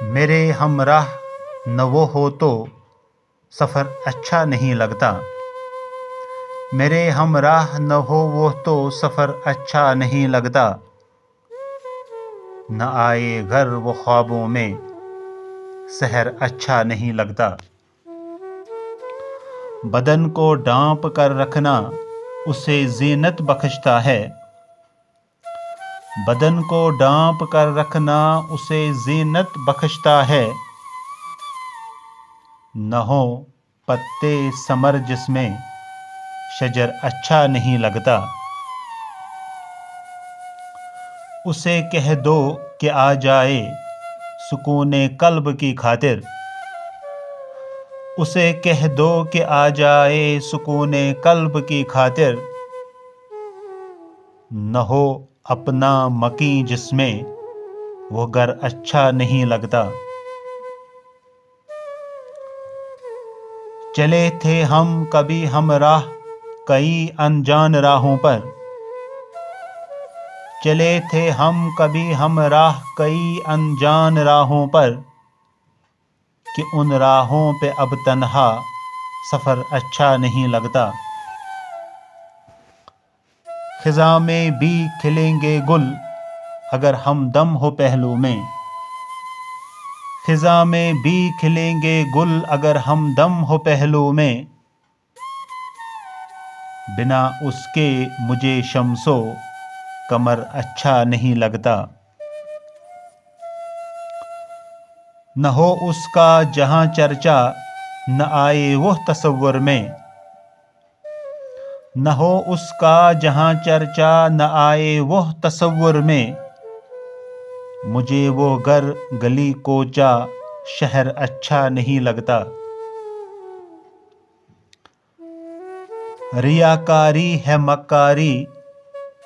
میرے ہمراہ نہ وہ ہو تو سفر اچھا نہیں لگتا۔ میرے ہمراہ نہ ہو وہ تو سفر اچھا نہیں لگتا۔ نہ آئے گھر وہ خوابوں میں سحر اچھا نہیں لگتا۔ بدن کو ڈھانپ کر رکھنا اسے زینت بخشتا ہے۔ بدن کو ڈھانپ کر رکھنا اسے زینت بخشتا ہے۔ نہ ہو پتے ثمر جس میں شجر اچھا نہیں لگتا۔ اسے کہہ دو کہ آ جائے سکون قلب کی خاطر۔ اسے کہہ دو کہ آ جائے سکون قلب کی خاطر۔ نہ ہو اپنا مکیں جس میں وہ گھر اچھا نہیں لگتا۔ چلے تھے ہم کبھی ہمراہ کئی انجان راہوں پر۔ چلے تھے ہم کبھی ہمراہ کئی انجان راہوں پر، کہ ان راہوں پہ اب تنہا سفر اچھا نہیں لگتا۔ خزاں میں بھی کھلیں گے گل اگر ہمدم ہو پہلو میں۔ خزاں میں بھی کھلیں گے گل اگر ہمدم ہو پہلو میں۔ بنا اس کے مجھے شمس و قمر اچھا نہیں لگتا۔ نہ ہو اس کا جہاں چرچا نہ آئے وہ تصور میں۔ نہ ہو اس کا جہاں چرچا نہ آئے وہ تصور میں۔ مجھے وہ گھر گلی کوچہ شہر اچھا نہیں لگتا۔ ریاکاری ہے مکاری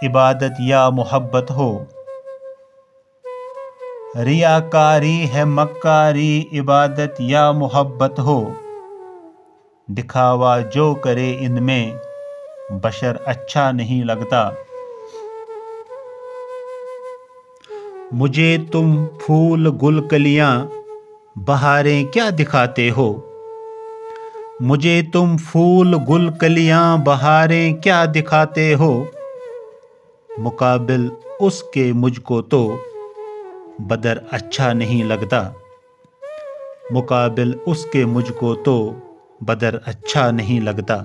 عبادت یا محبت ہو۔ ریاکاری ہے مکاری عبادت یا محبت ہو۔ دکھاوا جو کرے ان میں بشر اچھا نہیں لگتا۔ مجھے تم پھول گل کلیاں بہاریں کیا دکھاتے ہو۔ مجھے تم پھول گل کلیاں بہاریں کیا دکھاتے ہو۔ مقابل اس کے مجھ کو تو بدر اچھا نہیں لگتا۔ مقابل اس کے مجھ کو تو بدر اچھا نہیں لگتا۔